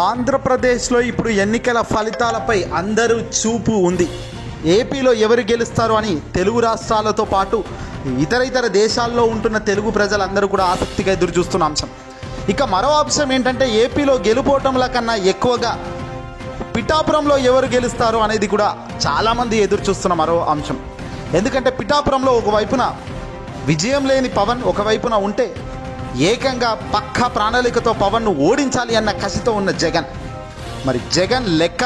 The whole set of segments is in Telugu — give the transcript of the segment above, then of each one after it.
ఆంధ్రప్రదేశ్లో ఇప్పుడు ఎన్నికల ఫలితాలపై అందరూ చూపు ఉంది. ఏపీలో ఎవరు గెలుస్తారు అని తెలుగు రాష్ట్రాలతో పాటు ఇతర దేశాల్లో ఉంటున్న తెలుగు ప్రజలందరూ కూడా ఆసక్తిగా ఎదురు చూస్తున్న అంశం. ఇక మరో అంశం ఏంటంటే ఏపీలో గెలుపోవటంల కన్నా ఎక్కువగా పిఠాపురంలో ఎవరు గెలుస్తారు అనేది కూడా చాలామంది ఎదురు చూస్తున్న మరో అంశం. ఎందుకంటే పిఠాపురంలో ఒకవైపున విజయం లేని పవన్ ఒకవైపున ఉంటే ఏకంగా పక్కా ప్రణాళికతో పవన్ను ఓడించాలి అన్న కసితో ఉన్న జగన్. మరి జగన్ లెక్క,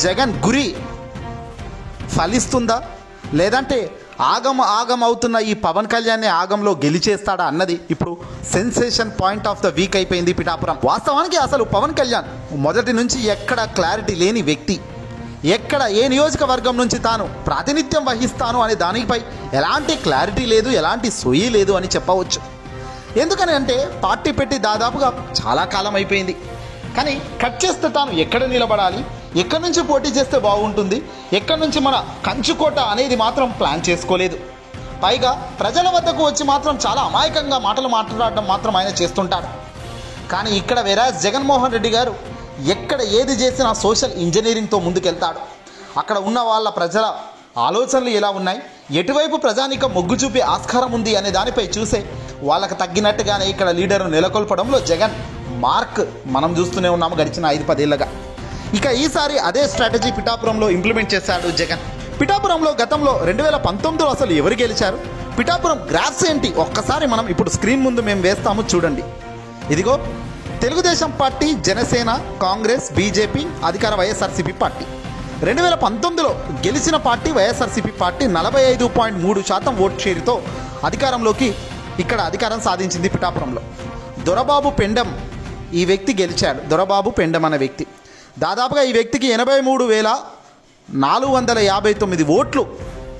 జగన్ గురి ఫలిస్తుందా, లేదంటే ఆగం అవుతున్న ఈ పవన్ కళ్యాణ్ని ఆగంలో గెలిచేస్తాడా అన్నది ఇప్పుడు sensation point of the week అయిపోయింది పిఠాపురం. వాస్తవానికి అసలు పవన్ కళ్యాణ్ మొదటి నుంచి ఎక్కడ క్లారిటీ లేని వ్యక్తి. ఎక్కడ ఏ నియోజకవర్గం నుంచి తాను ప్రాతినిధ్యం వహిస్తాను అనే దానిపై ఎలాంటి క్లారిటీ లేదు, ఎలాంటి సొయ్యి లేదు అని చెప్పవచ్చు. ఎందుకని అంటే పార్టీ పెట్టి దాదాపుగా చాలా కాలం అయిపోయింది. కానీ కట్ చేస్తే తాను ఎక్కడ నిలబడాలి, ఎక్కడి నుంచి పోటీ చేస్తే బాగుంటుంది, ఎక్కడి నుంచి మన కంచుకోట అనేది మాత్రం ప్లాన్ చేసుకోలేదు. పైగా ప్రజల వద్దకు వచ్చి మాత్రం చాలా అమాయకంగా మాటలు మాట్లాడడం మాత్రం ఆయన చేస్తుంటాడు. కానీ ఇక్కడ వేరే జగన్మోహన్ రెడ్డి గారు ఎక్కడ ఏది చేసినా సోషల్ ఇంజనీరింగ్తో ముందుకెళ్తాడు. అక్కడ ఉన్న వాళ్ళ ప్రజల ఆలోచనలు ఎలా ఉన్నాయి, ఎటువైపు ప్రజానిక మొగ్గు చూపే ఆస్కారం ఉంది అనే దానిపై చూసే వాళ్ళకు తగ్గినట్టుగానే ఇక్కడ లీడర్ను నెలకొల్పడంలో జగన్ మార్క్ మనం చూస్తూనే ఉన్నాము గడిచిన 5-10 ఏళ్ళగా. ఇక ఈసారి అదే స్ట్రాటజీ పిఠాపురంలో ఇంప్లిమెంట్ చేశాడు జగన్. పిఠాపురంలో గతంలో 2019లో అసలు ఎవరు గెలిచారు, పిఠాపురం గ్రాఫ్స్ ఏంటి ఒక్కసారి మనం ఇప్పుడు స్క్రీన్ ముందు మేము వేస్తాము చూడండి. ఇదిగో తెలుగుదేశం పార్టీ, జనసేన, కాంగ్రెస్, బీజేపీ, అధికార వైఎస్ఆర్సీపీ పార్టీ. 2019లో గెలిచిన పార్టీ వైఎస్ఆర్సీపీ పార్టీ 45.3% ఓట్ షేర్తో అధికారంలోకి ఇక్కడ అధికారం సాధించింది పిఠాపురంలో. దొరబాబు పెండెం ఈ వ్యక్తి గెలిచాడు. దొరబాబు పెండెం అనే వ్యక్తి దాదాపుగా ఈ వ్యక్తికి 83,459 ఓట్లు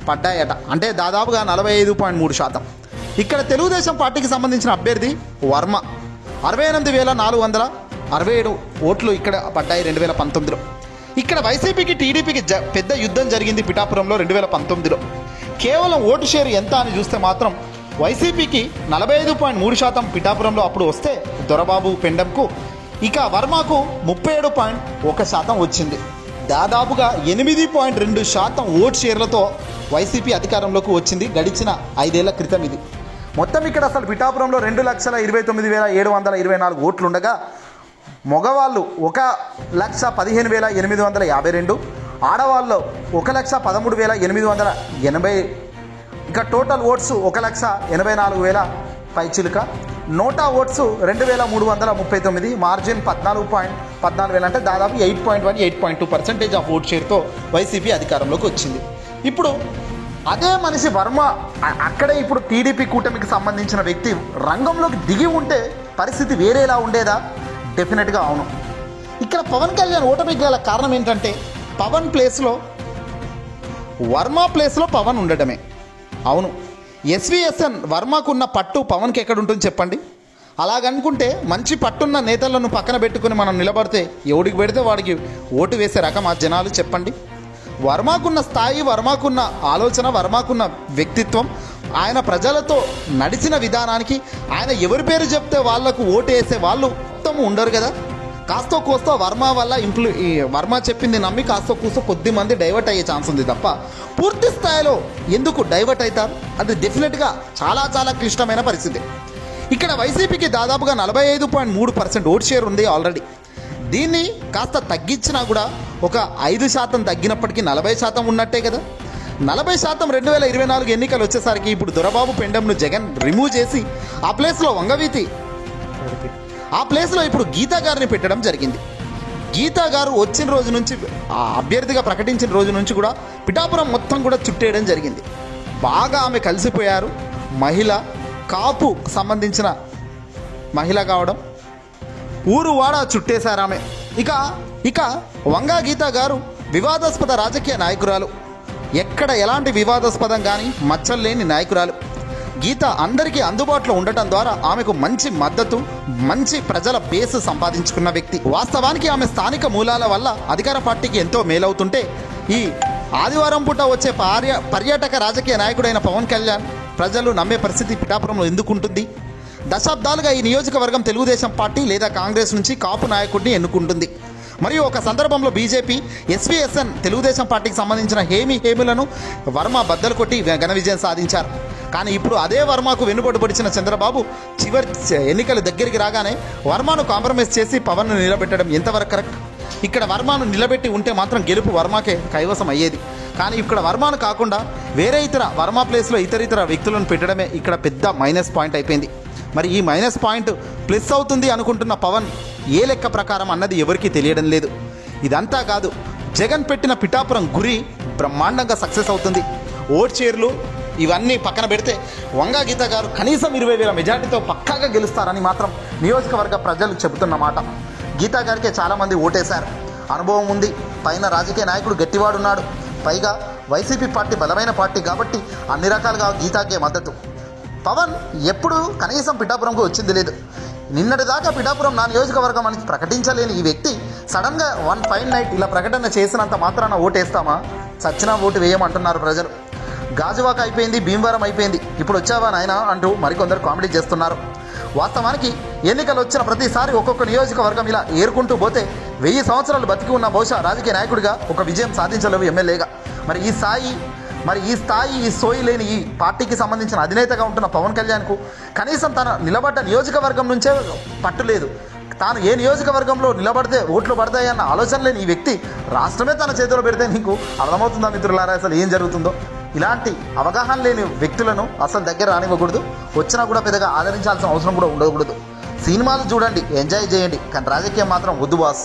పడ్డాయట, అంటే దాదాపుగా 45.3%. ఇక్కడ తెలుగుదేశం పార్టీకి సంబంధించిన అభ్యర్థి వర్మ 68,467 ఓట్లు ఇక్కడ పడ్డాయి 2019లో. ఇక్కడ వైసీపీకి టీడీపీకి పెద్ద యుద్ధం జరిగింది పిఠాపురంలో 2019లో. కేవలం ఓటు షేర్ ఎంత అని చూస్తే మాత్రం వైసీపీకి 45.3% పిఠాపురంలో అప్పుడు వస్తే దొరబాబు పెండెంకు, ఇక వర్మకు 37.1% వచ్చింది. దాదాపుగా 8.2% ఓటు షేర్లతో వైసీపీ అధికారంలోకి వచ్చింది గడిచిన 5 ఏళ్ల క్రితం. ఇది మొత్తం ఇక్కడ అసలు పిఠాపురంలో 2,29,724 ఓట్లు ఉండగా మగవాళ్ళు 1,15,852, ఆడవాళ్ళు 1,13,880. ఇక టోటల్ ఓట్స్ 1,84,000 పైచిలుక. నోటా ఓట్స్ 2,339, మార్జిన్ 14,000 అంటే దాదాపు 8.2% ఆఫ్ ఓట్ షేర్తో వైసీపీ అధికారంలోకి వచ్చింది. ఇప్పుడు అదే మనిషి వర్మ అక్కడే ఇప్పుడు టీడీపీ కూటమికి సంబంధించిన వ్యక్తి రంగంలోకి దిగి ఉంటే పరిస్థితి వేరేలా ఉండేదా? డెఫినెట్గా అవును. ఇక్కడ పవన్ కళ్యాణ్ ఓటమికి గల కారణం ఏంటంటే పవన్ ప్లేస్లో వర్మ ప్లేస్లో పవన్ ఉండడమే. అవును, ఎస్విఎస్ఎన్ వర్మకున్న పట్టు పవన్కి ఎక్కడుంటుంది చెప్పండి? అలాగనుకుంటే మంచి పట్టున్న నేతలను పక్కన పెట్టుకుని మనం నిలబడితే ఎవడికి పెడితే వాడికి ఓటు వేసే రకం ఆ జనాలు చెప్పండి? వర్మకున్న స్థాయి, వర్మకున్న ఆలోచన, వర్మకున్న వ్యక్తిత్వం, ఆయన ప్రజలతో నడిచిన విధానానికి ఆయన ఎవరి పేరు చెప్తే వాళ్లకు ఓటు వేసే వాళ్ళు మొత్తం ఉండరు కదా. కాస్తో కోస్తో వర్మ వల్ల వర్మ చెప్పింది నమ్మి కాస్తో కూస్తో కొద్ది మంది డైవర్ట్ అయ్యే ఛాన్స్ ఉంది తప్ప పూర్తి స్థాయిలో ఎందుకు డైవర్ట్ అవుతారు? అది డెఫినెట్గా చాలా చాలా క్లిష్టమైన పరిస్థితి. ఇక్కడ వైసీపీకి దాదాపుగా 45.3% ఓట్ షేర్ ఉంది ఆల్రెడీ. దీన్ని కాస్త తగ్గించినా కూడా ఒక 5% తగ్గినప్పటికీ 40% ఉన్నట్టే కదా. 40% 2024 ఎన్నికలు వచ్చేసరికి ఇప్పుడు దొరబాబు పెండెంను జగన్ రిమూవ్ చేసి ఆ ప్లేస్లో ఆ ప్లేస్లో ఇప్పుడు గీతా గారిని పెట్టడం జరిగింది. గీతా గారు వచ్చిన రోజు నుంచి అభ్యర్థిగా ప్రకటించిన రోజు నుంచి కూడా పిఠాపురం మొత్తం కూడా చుట్టేయడం జరిగింది. బాగా ఆమె కలిసిపోయారు. మహిళ, కాపు సంబంధించిన మహిళ కావడం ఊరు వాడ చుట్టేశారు ఆమె. ఇక వంగా గీతా గారు వివాదాస్పద రాజకీయ నాయకురాలు. ఎక్కడ ఎలాంటి వివాదాస్పదం కానీ మచ్చలు లేని నాయకురాలు. గీత అందరికీ అందుబాటులో ఉండటం ద్వారా ఆమెకు మంచి మద్దతు, మంచి ప్రజల బేస్ సంపాదించుకున్న వ్యక్తి. వాస్తవానికి ఆమె స్థానిక మూలాల వల్ల అధికార పార్టీకి ఎంతో మేలవుతుంటే ఈ ఆదివారం పూట వచ్చే పర్యాటక రాజకీయ నాయకుడైన పవన్ కళ్యాణ్ ప్రజలు నమ్మే పరిస్థితి పిఠాపురంలో ఎందుకు ఉంటుంది? దశాబ్దాలుగా ఈ నియోజకవర్గం తెలుగుదేశం పార్టీ లేదా కాంగ్రెస్ నుంచి కాపు నాయకుడిని ఎన్నుకుంటుంది. మరియు ఒక సందర్భంలో బీజేపీ ఎస్వీఎస్ఎన్ తెలుగుదేశం పార్టీకి సంబంధించిన హేములను వర్మ బద్దలు కొట్టి ఘన విజయం సాధించారు. కానీ ఇప్పుడు అదే వర్మకు వెన్నుపోటు పొడిచిన చంద్రబాబు చివరి ఎన్నికలు దగ్గరికి రాగానే వర్మను కాంప్రమైజ్ చేసి పవన్ను నిలబెట్టడం ఎంతవరకు కరెక్ట్? ఇక్కడ వర్మను నిలబెట్టి ఉంటే మాత్రం గెలుపు వర్మకే కైవసం అయ్యేది. కానీ ఇక్కడ వర్మను కాకుండా వేరే ఇతర వర్మ ప్లేస్లో ఇతర వ్యక్తులను పెట్టడమే ఇక్కడ పెద్ద మైనస్ పాయింట్ అయిపోయింది. మరి ఈ మైనస్ పాయింట్ ప్లస్ అవుతుంది అనుకుంటున్న పవన్ ఏ లెక్క ప్రకారం అన్నది ఎవరికీ తెలియడం లేదు. ఇదంతా కాదు, జగన్ పెట్టిన పిఠాపురం గురి బ్రహ్మాండంగా సక్సెస్ అవుతుంది. ఓట్ షేర్లు ఇవన్నీ పక్కన పెడితే వంగా గీత గారు కనీసం 20,000 మెజార్టీతో పక్కాగా గెలుస్తారని మాత్రం నియోజకవర్గ ప్రజలు చెబుతున్నమాట. గీతా గారికే చాలామంది ఓటేశారు. అనుభవం ఉంది, పైన రాజకీయ నాయకుడు గట్టివాడున్నాడు, పైగా వైసీపీ పార్టీ బలమైన పార్టీ కాబట్టి అన్ని రకాలుగా గీతాకే మద్దతు. పవన్ ఎప్పుడు కనీసం పిఠాపురంకు వచ్చింది లేదు. నిన్నటిదాకా పిఠాపురం నా నియోజకవర్గం అని ప్రకటించలేని ఈ వ్యక్తి సడన్గా వన్ ఫైన్ నైట్ ఇలా ప్రకటన చేసినంత మాత్రాన ఓటేస్తామా? చచ్చినా ఓటు వేయమంటున్నారు ప్రజలు. గాజువాక అయిపోయింది, భీమవరం అయిపోయింది, ఇప్పుడు వచ్చావా నాయనా అంటూ మరికొందరు కామెడీ చేస్తున్నారు. వాస్తవానికి ఎన్నికలు వచ్చిన ప్రతిసారి ఒక్కొక్క నియోజకవర్గం ఇలా ఏరుకుంటూ పోతే 1000 సంవత్సరాలు బతికి ఉన్న బహుశా రాజకీయ నాయకుడిగా ఒక విజయం సాధించలేవు ఎమ్మెల్యేగా. మరి ఈ స్థాయి ఈ సోయి లేని ఈ పార్టీకి సంబంధించిన అధినేతగా ఉంటున్న పవన్ కళ్యాణ్కు కనీసం తన నిలబడ్డ నియోజకవర్గం నుంచే పట్టులేదు. తాను ఏ నియోజకవర్గంలో నిలబడితే ఓట్లు పడతాయన్న ఆలోచన లేని ఈ వ్యక్తి రాష్ట్రమే తన చేతిలో పెడితే నీకు అర్థమవుతుందా మిత్రులారా అసలు ఏం జరుగుతుందో? ఇలాంటి అవగాహన లేని వ్యక్తులను అసలు దగ్గర రానివ్వకూడదు. వచ్చినా కూడా పెద్దగా ఆదరించాల్సిన అవసరం కూడా ఉండకూడదు. సినిమాలు చూడండి, ఎంజాయ్ చేయండి, కానీ రాజకీయం మాత్రం వద్దు బాస్.